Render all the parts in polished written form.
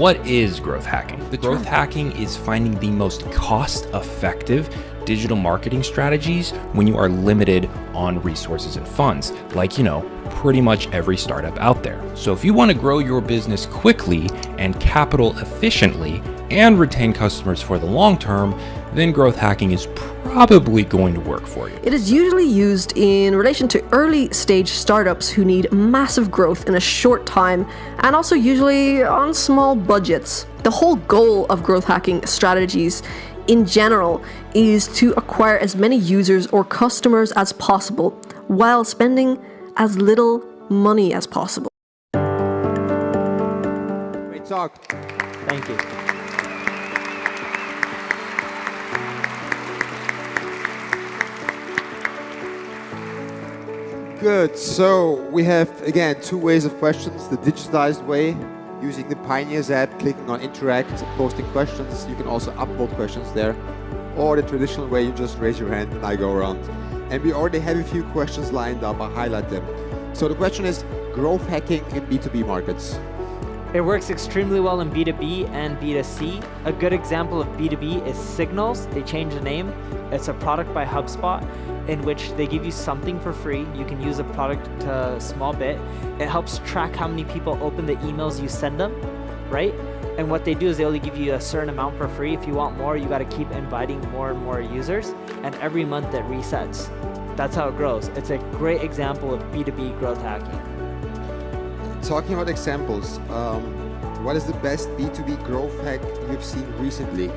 what is growth hacking? The growth hacking is finding the most cost-effective digital marketing strategies when you are limited on resources and funds, like, pretty much every startup out there. So if you want to grow your business quickly and capital efficiently and retain customers for the long term, then growth hacking is probably going to work for you. It is usually used in relation to early stage startups who need massive growth in a short time, and also usually on small budgets. The whole goal of growth hacking strategies in general is to acquire as many users or customers as possible while spending as little money as possible. Great talk. Thank you. Good. So we have, again, two ways of questions. The digitized way, using the Pioneers app, clicking on interact, posting questions. You can also upvote questions there. Or the traditional way, you just raise your hand and I go around. And we already have a few questions lined up. I'll highlight them. So the question is, growth hacking in B2B markets. It works extremely well in B2B and B2C. A good example of B2B is Signals. They changed the name. It's a product by HubSpot in which they give you something for free. You can use a product to a small bit. It helps track how many people open the emails you send them, right? And what they do is they only give you a certain amount for free. If you want more, you got to keep inviting more and more users. And every month it resets. That's how it grows. It's a great example of B2B growth hacking. Talking about examples, what is the best B2B growth hack you've seen recently?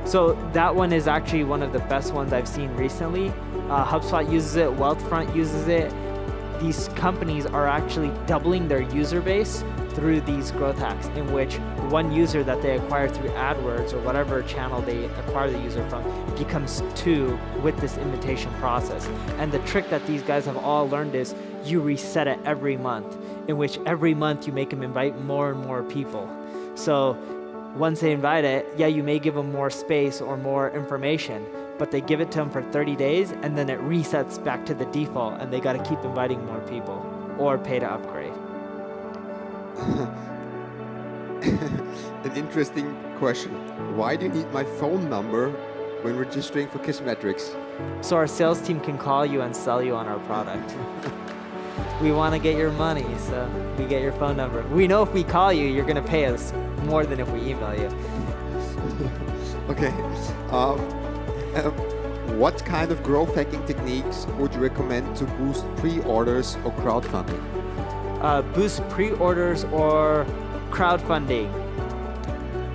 So that one is actually one of the best ones I've seen recently. HubSpot uses it, Wealthfront uses it. These companies are actually doubling their user base through these growth hacks, in which one user that they acquire through AdWords or whatever channel they acquire the user from becomes two with this invitation process. And the trick that these guys have all learned is you reset it every month, in which every month you make them invite more and more people. So once they invite it, yeah, you may give them more space or more information, but they give it to them for 30 days and then it resets back to the default and they got to keep inviting more people or pay to upgrade. An interesting question. Why do you need my phone number when registering for Kissmetrics? So our sales team can call you and sell you on our product. We want to get your money, so we get your phone number. We know if we call you, you're going to pay us more than if we email you. Okay. What kind of growth hacking techniques would you recommend to boost pre-orders or crowdfunding? Boost pre-orders or crowdfunding.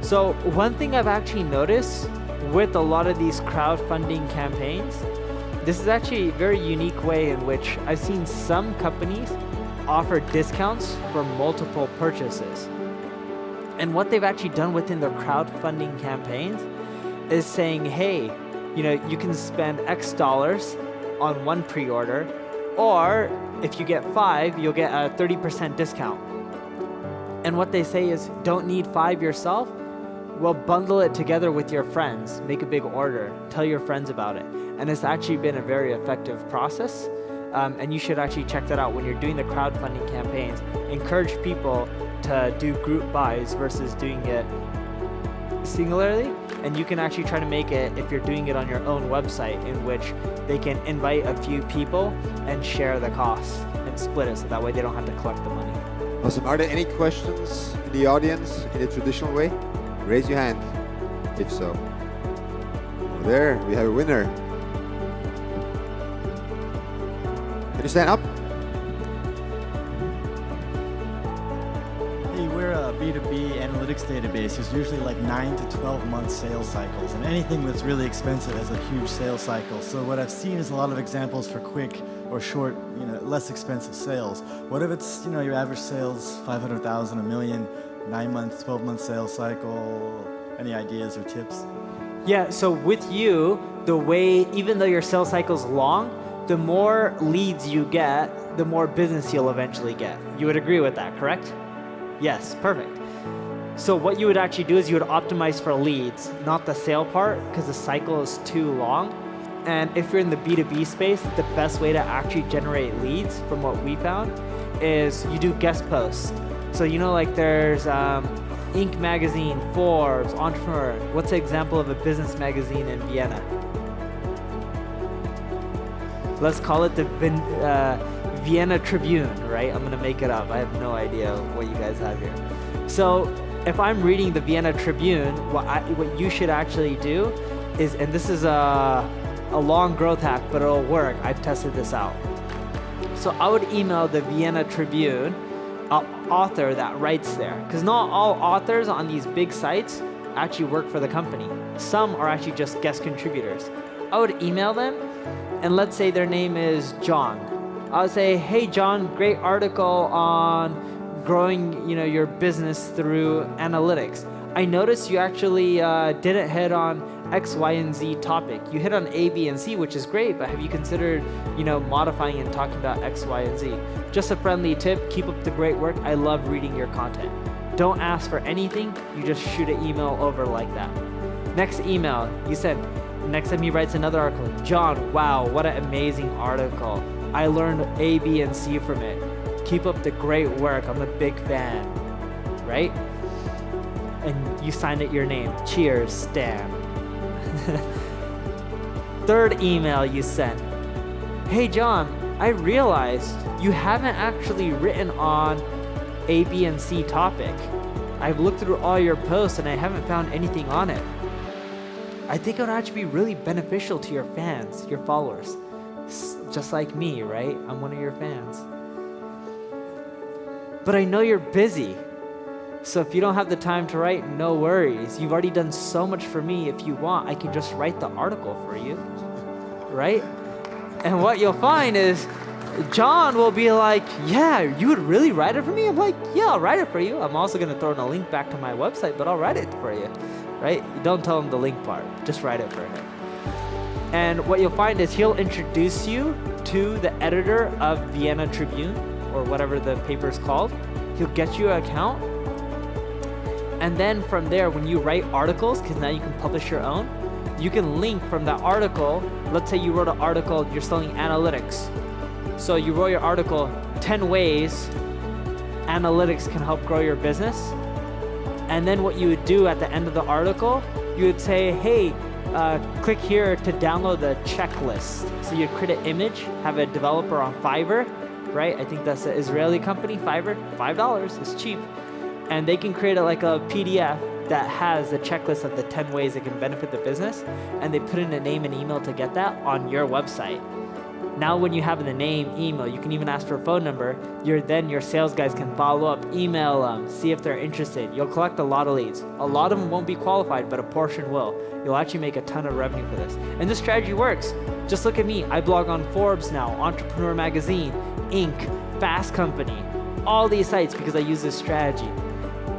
So one thing I've actually noticed with a lot of these crowdfunding campaigns, this is actually a very unique way in which I've seen some companies offer discounts for multiple purchases. And what they've actually done within their crowdfunding campaigns is saying, hey, you can spend X dollars on one pre-order, or if you get 5, you'll get a 30% discount. And what they say is, don't need 5 yourself? Well, bundle it together with your friends, make a big order, tell your friends about it. And it's actually been a very effective process. And you should actually check that out when you're doing the crowdfunding campaigns. Encourage people to do group buys versus doing it singularly. And you can actually try to make it, if you're doing it on your own website, in which they can invite a few people and share the costs and split it, so that way they don't have to collect the money. Awesome. Are there any questions in the audience in a traditional way? Raise your hand, if so. There, we have a winner. Can you stand up? Hey, we're a B2B analytics database. There's usually like 9 to 12 month sales cycles, and anything that's really expensive has a huge sales cycle. So what I've seen is a lot of examples for quick or short, less expensive sales. What if it's, your average sales, 500,000, a million, 9 months, 12 month sales cycle? Any ideas or tips? Yeah, so with you, the way, even though your sales cycle's long, the more leads you get, the more business you'll eventually get. You would agree with that, correct? Yes, perfect. So what you would actually do is you would optimize for leads, not the sale part, because the cycle is too long. And if you're in the B2B space, the best way to actually generate leads, from what we found, is you do guest posts. So like there's Inc. magazine, Forbes, Entrepreneur. What's an example of a business magazine in Vienna? Let's call it the Vienna Tribune, right? I'm gonna make it up. I have no idea what you guys have here. So if I'm reading the Vienna Tribune, what you should actually do is, and this is a long growth hack, but it'll work. I've tested this out. So I would email the Vienna Tribune author that writes there, because not all authors on these big sites actually work for the company. Some are actually just guest contributors. I would email them, and let's say their name is John. I would say, hey John, great article on growing, your business through analytics. I noticed you actually didn't hit on X, Y, and Z topic. You hit on A, B, and C, which is great, but have you considered, modifying and talking about X, Y, and Z? Just a friendly tip, keep up the great work. I love reading your content. Don't ask for anything, you just shoot an email over like that. Next email you send. Next time he writes another article, John, wow, what an amazing article. I learned A, B, and C from it. Keep up the great work, I'm a big fan, right? And you signed it your name. Cheers, Stan. Third email you sent. Hey John, I realized you haven't actually written on A, B, and C topic. I've looked through all your posts and I haven't found anything on it. I think it would actually be really beneficial to your fans, your followers. Just like me, right? I'm one of your fans. But I know you're busy. So if you don't have the time to write, no worries. You've already done so much for me. If you want, I can just write the article for you, right? And what you'll find is John will be like, yeah, you would really write it for me? I'm like, yeah, I'll write it for you. I'm also gonna throw in a link back to my website, but I'll write it for you, right? Don't tell him the link part, just write it for him. And what you'll find is he'll introduce you to the editor of Vienna Tribune, or whatever the paper is called. He'll get you an account. And then from there, when you write articles, because now you can publish your own, you can link from that article. Let's say you wrote an article, you're selling analytics. So you wrote your article, 10 ways analytics can help grow your business. And then what you would do at the end of the article, you would say, hey, click here to download the checklist. So you'd create an image, have a developer on Fiverr, right? I think that's an Israeli company, Fiverr, $5, it's cheap. And they can create like a PDF that has the checklist of the 10 ways it can benefit the business, and they put in a name and email to get that on your website. Now when you have the name, email, you can even ask for a phone number. Your sales guys can follow up, email them, see if they're interested. You'll collect a lot of leads. A lot of them won't be qualified, but a portion will. You'll actually make a ton of revenue for this. And this strategy works. Just look at me. I blog on Forbes now, Entrepreneur Magazine, Inc., Fast Company, all these sites because I use this strategy.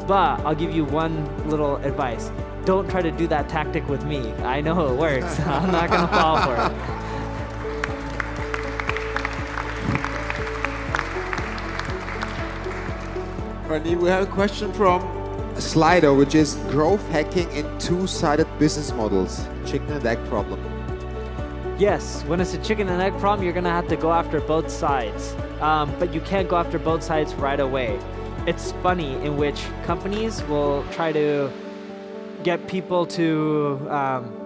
But I'll give you one little advice. Don't try to do that tactic with me. I know it works. I'm not gonna fall for it. Randy, we have a question from Slido, which is growth hacking in two-sided business models, chicken and egg problem. Yes, when it's a chicken and egg problem, you're gonna have to go after both sides. But you can't go after both sides right away. It's funny in which companies will try to get people to,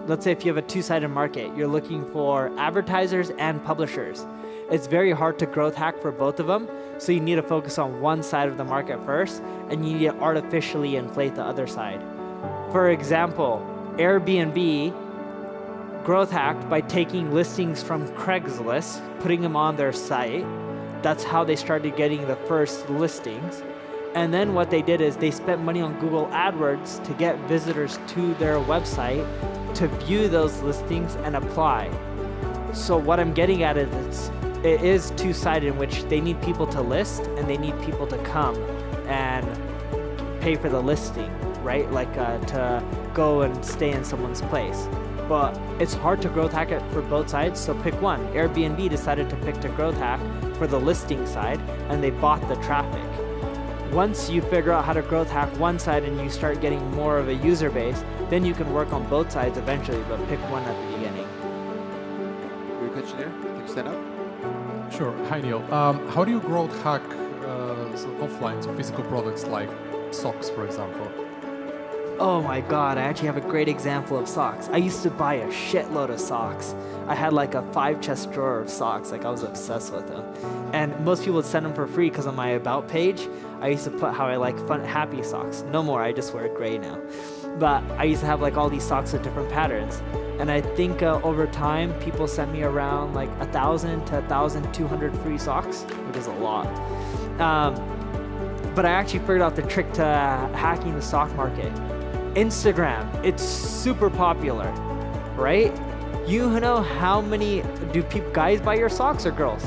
let's say if you have a two-sided market, you're looking for advertisers and publishers. It's very hard to growth hack for both of them, so you need to focus on one side of the market first, and you need to artificially inflate the other side. For example, Airbnb growth hacked by taking listings from Craigslist, putting them on their site. That's how they started getting the first listings. And then what they did is they spent money on Google AdWords to get visitors to their website to view those listings and apply. So what I'm getting at is it is two-sided, in which they need people to list and they need people to come and pay for the listing, right? Like to go and stay in someone's place. But it's hard to growth hack it for both sides, so pick one. Airbnb decided to pick the growth hack for the listing side, and they bought the traffic. Once you figure out how to growth hack one side and you start getting more of a user base, then you can work on both sides eventually, but pick one at the beginning. Your question here? Can you stand up? Sure. Hi, Neil. How do you growth hack offline, so physical products like socks, for example? Oh my god, I actually have a great example of socks. I used to buy a shitload of socks. I had like a 5-chest drawer of socks, like I was obsessed with them. And most people would send them for free because on my about page, I used to put how I like fun, happy socks. No more, I just wear gray now. But I used to have like all these socks with different patterns. And I think over time, people sent me around like 1,000 to 1,200 free socks, which is a lot. But I actually figured out the trick to hacking the stock market. Instagram, it's super popular, right? You know how many, guys buy your socks or girls?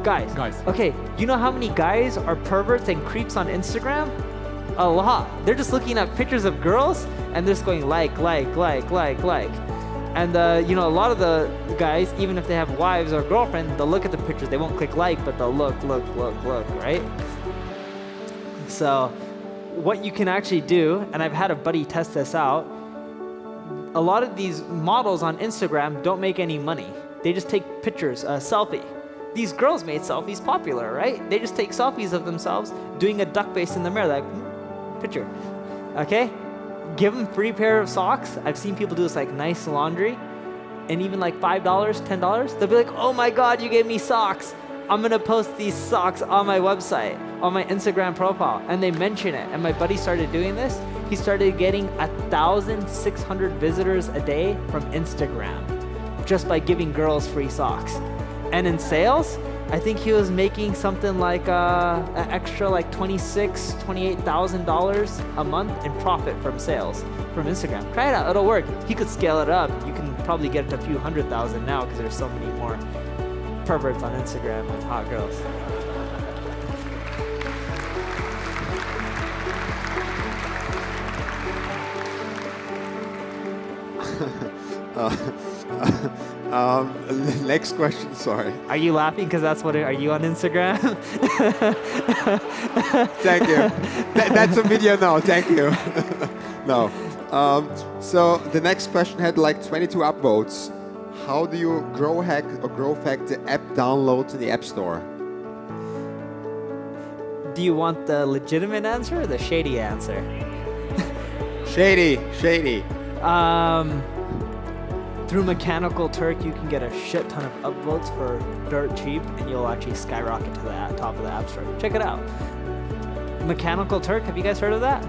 Guys. Okay, you know how many guys are perverts and creeps on Instagram? A lot. They're just looking at pictures of girls and they're just going like. And a lot of the guys, even if they have wives or girlfriend, they'll look at the pictures. They won't click like, but they'll look, right? So what you can actually do, and I've had a buddy test this out, a lot of these models on Instagram don't make any money. They just take pictures, a selfie. These girls made selfies popular, right? They just take selfies of themselves doing a duck face in the mirror, like, picture, okay? Give them free pair of socks. I've seen people do this like nice laundry, and even like $5, $10, they'll be like, oh my God, you gave me socks. I'm gonna post these socks on my website, on my Instagram profile, and they mention it. And my buddy started doing this. He started getting 1,600 visitors a day from Instagram just by giving girls free socks. And in sales, I think he was making something like an extra like $26,000, $28,000 a month in profit from sales from Instagram. Try it out, it'll work. He could scale it up. You can probably get it to a few $100,000 now because there's so many more perverts on Instagram and hot girls. Next question, sorry. Are you laughing because are you on Instagram? Thank you. That's a video now, thank you. No. So the next question had like 22 upvotes. How do you growth hack the app downloads in the App Store? Do you want the legitimate answer or the shady answer? Shady. Through Mechanical Turk, you can get a shit ton of upvotes for dirt cheap, and you'll actually skyrocket to the top of the App Store. Check it out. Mechanical Turk, have you guys heard of that?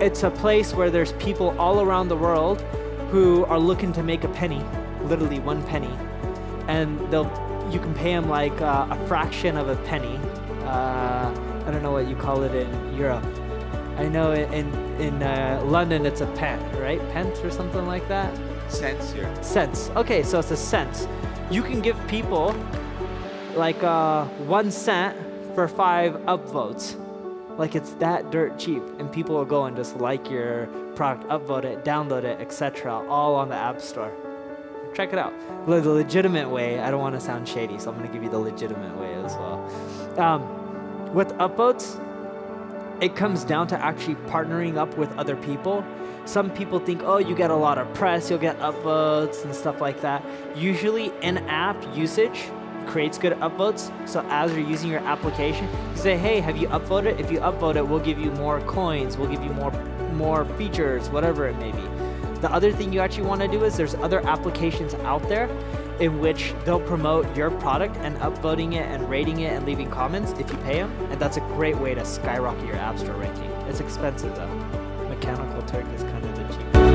It's a place where there's people all around the world who are looking to make a penny, literally 1 penny, and you can pay them like a fraction of a penny. I don't know what you call it in Europe. I know in London it's a pence, right? Pence or something like that. Cents here. Cents. Okay, so it's a cent. You can give people like 1 cent for 5 upvotes. Like it's that dirt cheap, and people will go and just like your product, upvote it, download it, etc. all on the App Store. Check it out. The legitimate way. I don't want to sound shady, so I'm going to give you the legitimate way as well. With upvotes, it comes down to actually partnering up with other people. Some people think, oh, you get a lot of press, you'll get upvotes and stuff like that. Usually in-app usage creates good upvotes. So as you're using your application, you say, hey, have you upvoted? If you upvote it, we'll give you more coins, we'll give you more features, whatever it may be. The other thing you actually want to do is there's other applications out there in which they'll promote your product and upvoting it and rating it and leaving comments if you pay them. And that's a great way to skyrocket your App Store ranking. It's expensive though. Mechanical Turk is kind of the cheapest.